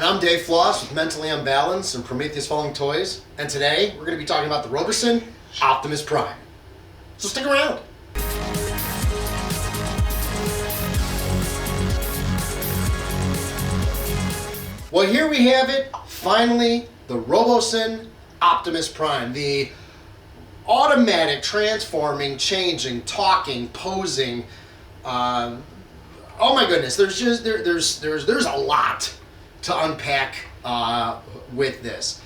And I'm Dave Floss with Mentally Unbalanced and Prometheus Falling Toys. And today we're going to be talking about the Robosen Optimus Prime. So stick around. Well, here we have it. Finally, the Robosen Optimus Prime. The automatic, transforming, changing, talking, posing. Oh my goodness, there's a lot to unpack with this.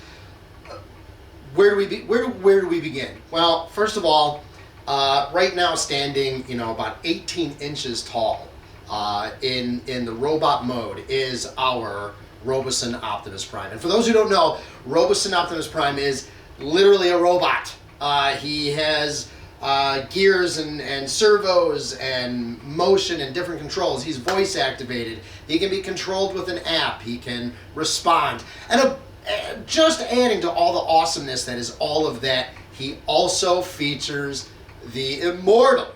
Where do we begin? Well, first of all, right now standing, about 18 inches tall, in the robot mode is our Robosen Optimus Prime. And for those who don't know, Robosen Optimus Prime is literally a robot. He has gears and servos and motion and different controls. He's voice activated. He can be controlled with an app. He can respond. And just adding to all the awesomeness that is all of that, he also features the immortal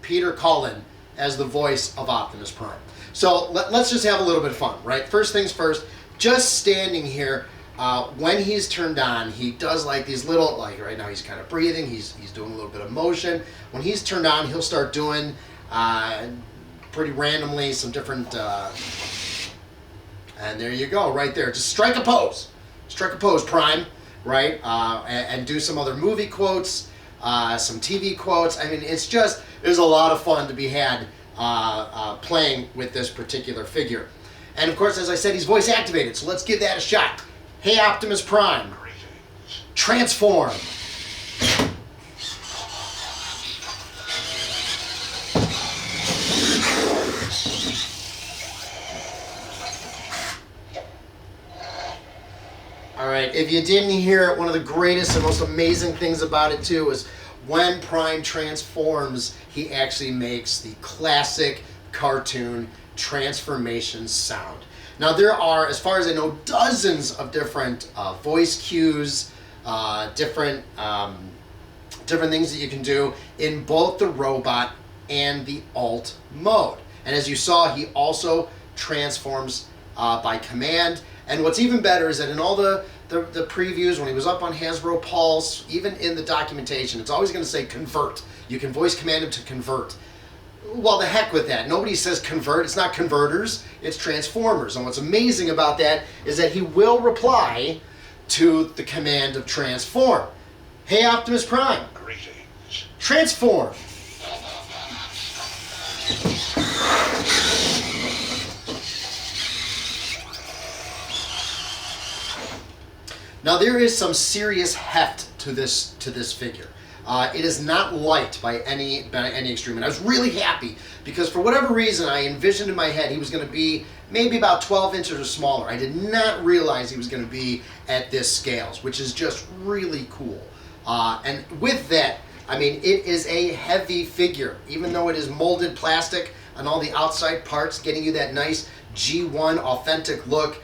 Peter Cullen as the voice of Optimus Prime. So let's just have a little bit of fun, right? First things first, just standing here, when he's turned on, he does like these little, like right now he's kind of breathing, he's doing a little bit of motion. When he's turned on, he'll start doing pretty randomly some different, and there you go, right there. Just strike a pose, Prime, right? And do some other movie quotes, some TV quotes. I mean, there's a lot of fun to be had playing with this particular figure. And of course, as I said, he's voice activated, so let's give that a shot. Hey Optimus Prime, transform. All right, if you didn't hear it, one of the greatest and most amazing things about it too is when Prime transforms, he actually makes the classic cartoon transformation sound. Now there are, as far as I know, dozens of different voice cues, different things that you can do in both the robot and the alt mode. And as you saw, he also transforms by command. And what's even better is that in all the previews, when he was up on Hasbro Pulse, even in the documentation, it's always going to say convert. You can voice command him to convert. Well, the heck with that. Nobody says convert. It's not converters. It's transformers. And what's amazing about that is that he will reply to the command of transform. Hey, Optimus Prime. Greetings. Transform. Now there is some serious heft to this figure. It is not light by any extreme, and I was really happy because for whatever reason I envisioned in my head he was going to be maybe about 12 inches or smaller. I did not realize he was going to be at this scales, which is just really cool. And with that, I mean, it is a heavy figure, even though it is molded plastic on all the outside parts, getting you that nice G1 authentic look.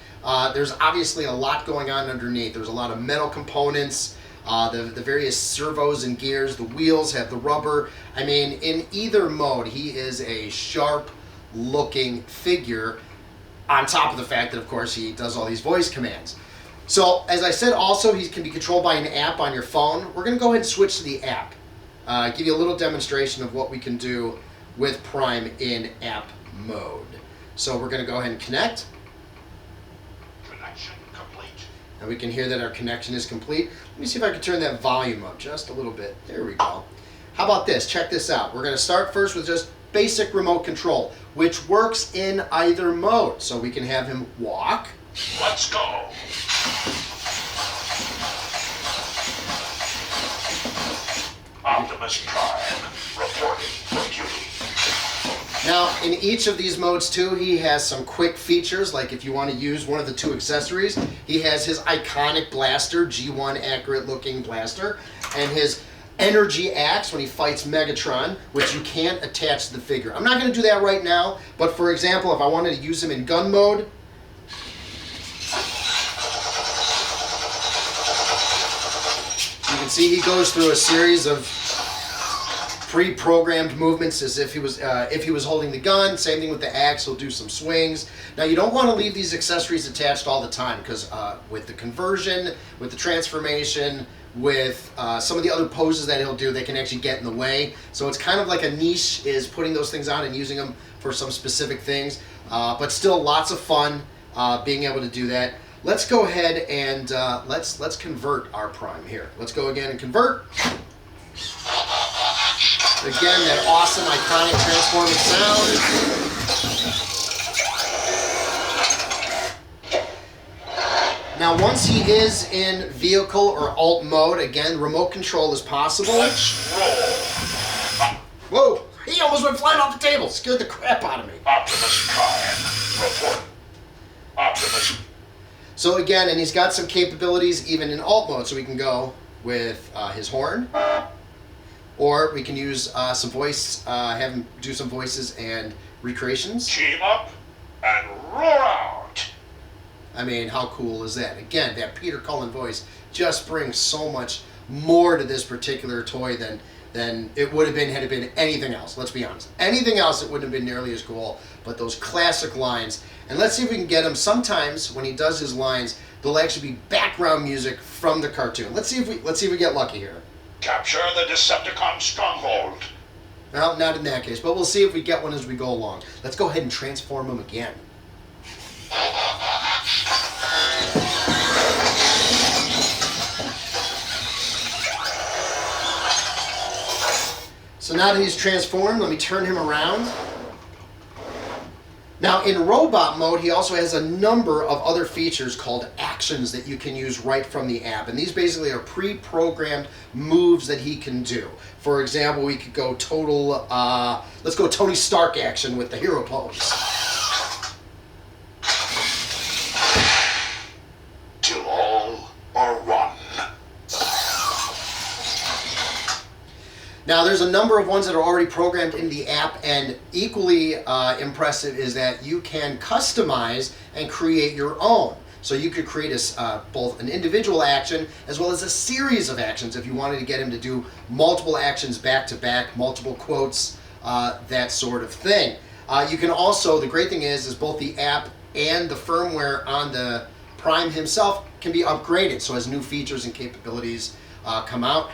There's obviously a lot going on underneath. There's a lot of metal components. The various servos and gears, the wheels have the rubber. I mean, in either mode, he is a sharp-looking figure, on top of the fact that, of course, he does all these voice commands. So, as I said, also, he can be controlled by an app on your phone. We're going to go ahead and switch to the app. Give you a little demonstration of what we can do with Prime in app mode. So, we're going to go ahead and connect. And we can hear that our connection is complete. Let me see if I can turn that volume up just a little bit. There we go. How about this? Check this out. We're going to start first with just basic remote control, which works in either mode. So we can have him walk. Let's go. Optimus Prime reporting for duty. Now, in each of these modes, too, he has some quick features, like if you want to use one of the two accessories, he has his iconic blaster, G1 accurate-looking blaster, and his energy axe when he fights Megatron, which you can't attach to the figure. I'm not going to do that right now, but for example, if I wanted to use him in gun mode, you can see he goes through a series of pre-programmed movements as if he was holding the gun. Same thing with the axe, he'll do some swings. Now you don't want to leave these accessories attached all the time because with the conversion, with the transformation, with some of the other poses that he'll do, they can actually get in the way. So it's kind of like a niche is putting those things on and using them for some specific things, but still lots of fun being able to do that. Let's go ahead and let's convert our Prime here. Let's go again and convert. Again, that awesome, iconic transforming sound. Now, once he is in vehicle or alt mode, again, remote control is possible. Let's roll. Whoa! He almost went flying off the table. Scared the crap out of me. Optimus Prime, report. Optimus. So again, and he's got some capabilities even in alt mode, so we can go with his horn. Or we can use some voice, have him do some voices and recreations. Team up and roar out. I mean, how cool is that? Again, that Peter Cullen voice just brings so much more to this particular toy than it would have been had it been anything else. Let's be honest. Anything else, it wouldn't have been nearly as cool. But those classic lines, and let's see if we can get him. Sometimes when he does his lines, there'll actually be background music from the cartoon. Let's see if we get lucky here. Capture the Decepticon stronghold. Well, not in that case, but we'll see if we get one as we go along. Let's go ahead and transform him again. So now that he's transformed, let me turn him around. Now in robot mode, he also has a number of other features called actions that you can use right from the app. And these basically are pre-programmed moves that he can do. For example, we could go total, let's go Tony Stark action with the hero pose. Kill all or one. Now, there's a number of ones that are already programmed in the app, and equally impressive is that you can customize and create your own. So you could create both an individual action as well as a series of actions if you wanted to get him to do multiple actions back to back, multiple quotes, that sort of thing. You can also, the great thing is both the app and the firmware on the Prime himself can be upgraded. So as new features and capabilities come out,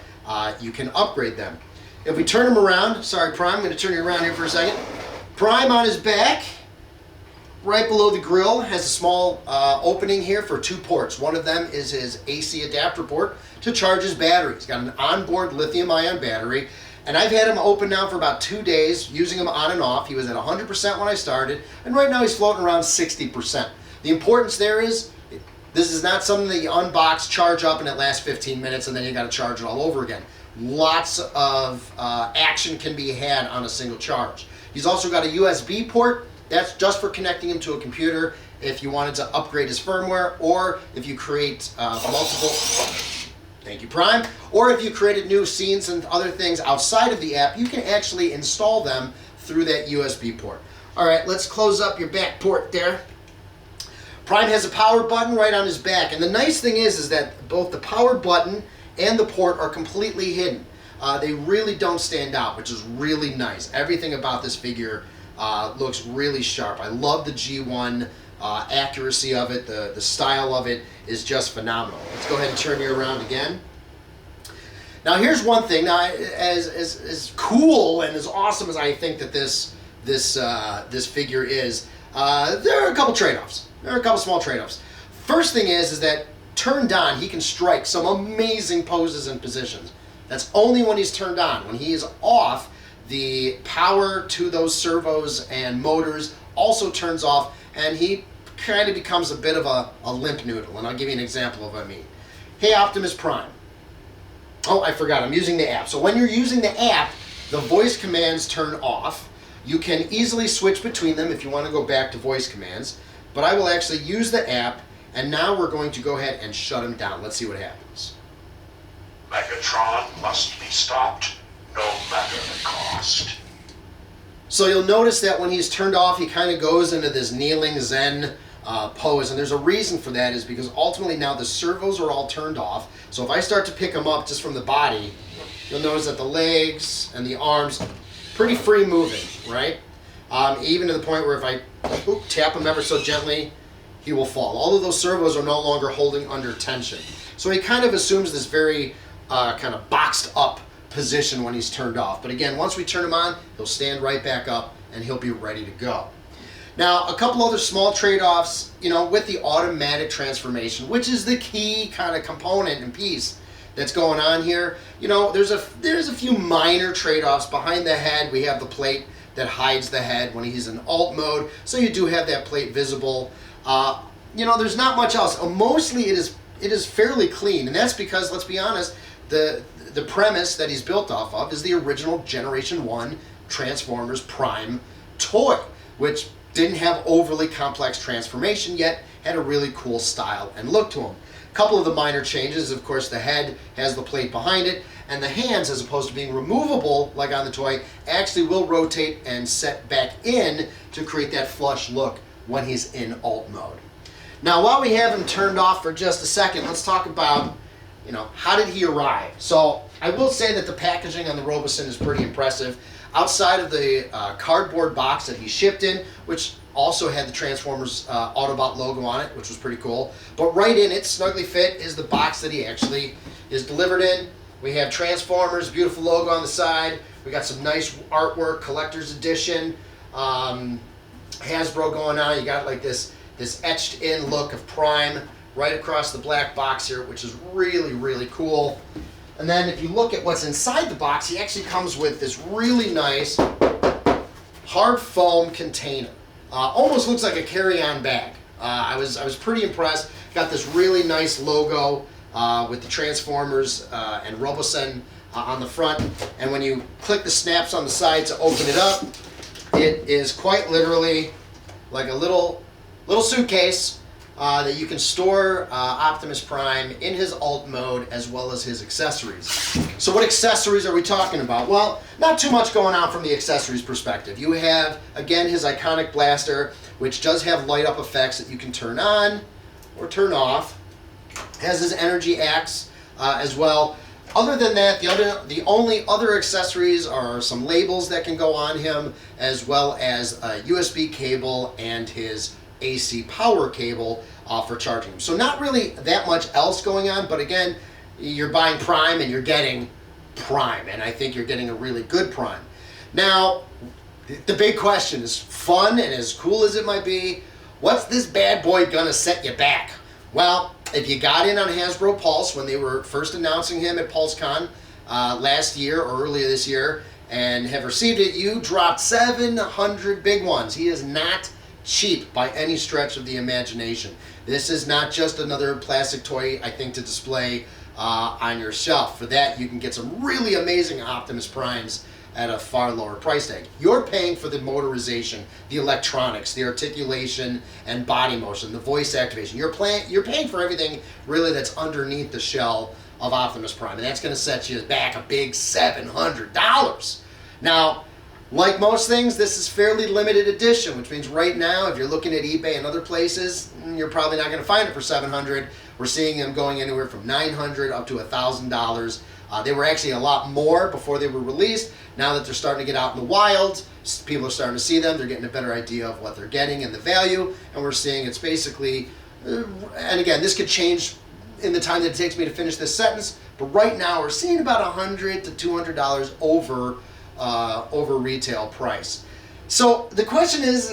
you can upgrade them. If we turn him around, sorry Prime, I'm going to turn you around here for a second. Prime on his back, right below the grill, has a small opening here for 2 ports. One of them is his AC adapter port to charge his battery. He's got an onboard lithium-ion battery, and I've had him open now for about 2 days, using him on and off. He was at 100% when I started, and right now he's floating around 60%. The importance there is, this is not something that you unbox, charge up, and it lasts 15 minutes, and then you got to charge it all over again. Lots of action can be had on a single charge. He's also got a USB port. That's just for connecting him to a computer if you wanted to upgrade his firmware, or if you create multiple, thank you Prime, or if you created new scenes and other things outside of the app, you can actually install them through that USB port. All right, let's close up your back port there. Prime has a power button right on his back, and the nice thing is that both the power button and the port are completely hidden. They really don't stand out, which is really nice. Everything about this figure looks really sharp. I love the G1 accuracy of it. The style of it is just phenomenal. Let's go ahead and turn you around again. Now here's one thing. Now, as cool and as awesome as I think that this figure is, there are a couple trade-offs. There are a couple small trade-offs. First thing is that turned on, he can strike some amazing poses and positions. That's only when he's turned on. When he is off, the power to those servos and motors also turns off, and he kind of becomes a bit of a limp noodle. And I'll give you an example of what I mean. Hey, Optimus Prime. Oh, I forgot, I'm using the app. So when you're using the app, the voice commands turn off. You can easily switch between them if you want to go back to voice commands, but I will actually use the app, and now we're going to go ahead and shut him down. Let's see what happens. Megatron must be stopped, no matter the cost. So you'll notice that when he's turned off, he kind of goes into this kneeling Zen pose, and there's a reason for that, is because ultimately now the servos are all turned off. So if I start to pick him up just from the body, you'll notice that the legs and the arms, pretty free moving, right? Even to the point where if I tap him ever so gently, he will fall. All of those servos are no longer holding under tension. So he kind of assumes this very kind of boxed up position when he's turned off. But again, once we turn him on, he'll stand right back up and he'll be ready to go. Now, a couple other small trade-offs, with the automatic transformation, which is the key kind of component and piece that's going on here. There's a few minor trade-offs. Behind the head, we have the plate that hides the head when he's in alt mode, so you do have that plate visible. There's not much else. Mostly it is fairly clean, and that's because, let's be honest, the premise that he's built off of is the original Generation 1 Transformers Prime toy, which didn't have overly complex transformation, yet had a really cool style and look to him. A couple of the minor changes, of course, the head has the plate behind it, and the hands, as opposed to being removable like on the toy, actually will rotate and set back in to create that flush look when he's in alt mode. Now, while we have him turned off for just a second, let's talk about, how did he arrive? So I will say that the packaging on the Robosen is pretty impressive. Outside of the cardboard box that he shipped in, which also had the Transformers Autobot logo on it, which was pretty cool. But right in it, snugly fit, is the box that he actually is delivered in. We have Transformers, beautiful logo on the side. We got some nice artwork, collector's edition. Hasbro going on. You got like this etched in look of Prime right across the black box here, which is really, really cool. And then if you look at what's inside the box, he actually comes with this really nice hard foam container. Almost looks like a carry-on bag. I was pretty impressed. Got this really nice logo with the Transformers and Robosen on the front. And when you click the snaps on the side to open it up, it is quite literally like a little suitcase that you can store Optimus Prime in his alt mode as well as his accessories. So what accessories are we talking about? Well, not too much going on from the accessories perspective. You have, again, his iconic blaster, which does have light up effects that you can turn on or turn off. Has his energy axe as well. Other than that, the only other accessories are some labels that can go on him, as well as a USB cable and his AC power cable for charging him. So not really that much else going on, but again, you're buying Prime and you're getting Prime, and I think you're getting a really good Prime. Now, the big question is, fun and as cool as it might be, what's this bad boy gonna set you back? Well, if you got in on Hasbro Pulse when they were first announcing him at PulseCon last year or earlier this year and have received it, you dropped 700 big ones. He is not cheap by any stretch of the imagination. This is not just another plastic toy, I think, to display on your shelf. For that, you can get some really amazing Optimus Primes at a far lower price tag. You're paying for the motorization, the electronics, the articulation and body motion, the voice activation. You're paying for everything really that's underneath the shell of Optimus Prime, and that's going to set you back a big $700. Now, like most things, this is fairly limited edition, which means right now, if you're looking at eBay and other places, you're probably not going to find it for $700. We're seeing them going anywhere from $900 up to $1,000. They were actually a lot more before they were released. Now that they're starting to get out in the wild, people are starting to see them. They're getting a better idea of what they're getting and the value. And we're seeing it's basically, and again, this could change in the time that it takes me to finish this sentence, but right now we're seeing about $100 to $200 over retail price. So the question is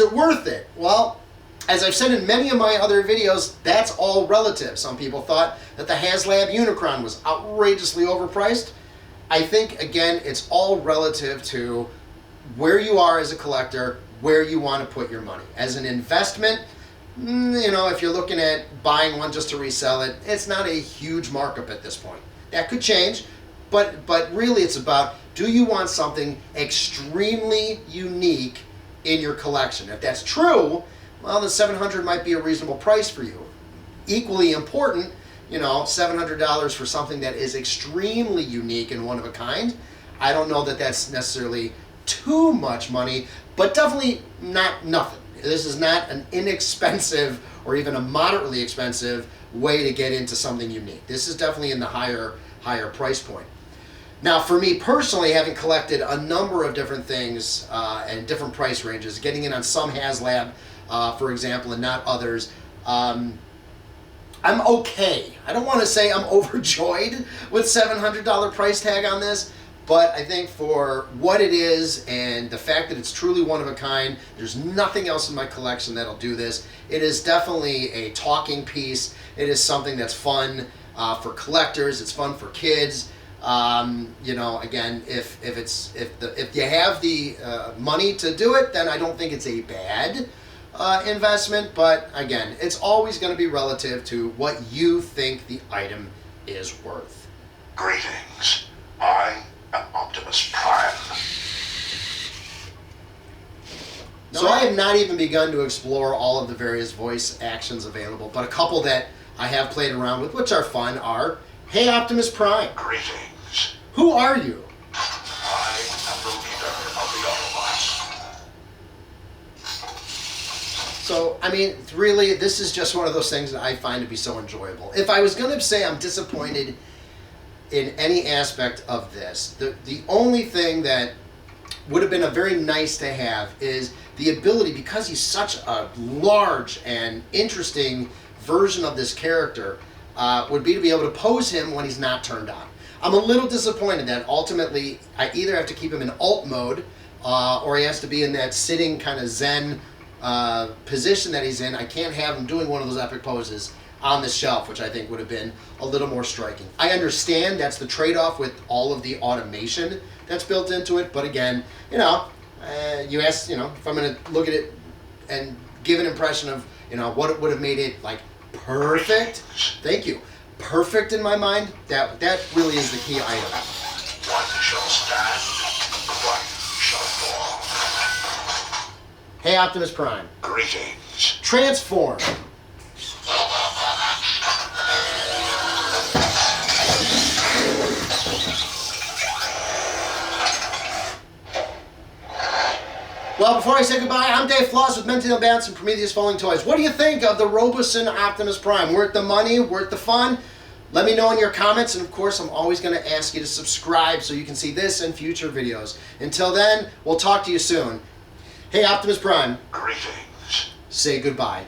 it worth it? Well, as I've said in many of my other videos, that's all relative. Some people thought that the HasLab Unicron was outrageously overpriced. I think, again, it's all relative to where you are as a collector, where you want to put your money. As an investment, if you're looking at buying one just to resell it, it's not a huge markup at this point. That could change, but really it's about, do you want something extremely unique in your collection? If that's true, well, then $700 might be a reasonable price for you. Equally important, $700 for something that is extremely unique and one of a kind. I don't know that that's necessarily too much money, but definitely not nothing. This is not an inexpensive or even a moderately expensive way to get into something unique. This is definitely in the higher price point. Now, for me personally, having collected a number of different things and different price ranges, getting in on some HasLab, for example, and not others, I'm okay. I don't want to say I'm overjoyed with $700 price tag on this, but I think for what it is and the fact that it's truly one of a kind, there's nothing else in my collection that'll do this. It is definitely a talking piece. It is something that's fun for collectors. It's fun for kids. You know, again, if you have the money to do it, then I don't think it's a bad investment. But again, it's always going to be relative to what you think the item is worth. Greetings. I am Optimus Prime. So I have not even begun to explore all of the various voice actions available, but a couple that I have played around with, which are fun, are, "Hey Optimus Prime, Greetings. who are you?" I am the leader of the Autobots. So, I mean, really, this is just one of those things that I find to be so enjoyable. If I was going to say I'm disappointed in any aspect of this, the only thing that would have been a very nice to have is the ability, because he's such a large and interesting version of this character, would be to be able to pose him when he's not turned on. I'm a little disappointed that ultimately I either have to keep him in alt mode or he has to be in that sitting kind of zen position that he's in. I can't have him doing one of those epic poses on the shelf, which I think would have been a little more striking. I understand that's the trade-off with all of the automation that's built into it, but again, you know, you ask, you know, if I'm going to look at it and give an impression of, you know, what it would have made it like perfect. Thank you. Perfect in my mind. That really is the key item. One shall stand, one shall fall. Hey Optimus Prime. Greetings. Transform. Well, before I say goodbye, I'm Dave Floss with Mentally Balance and Prometheus Falling Toys. What do you think of the Robosen Optimus Prime? Worth the money? Worth the fun? Let me know in your comments, and of course, I'm always going to ask you to subscribe so you can see this and future videos. Until then, we'll talk to you soon. Hey, Optimus Prime. Greetings. Say goodbye.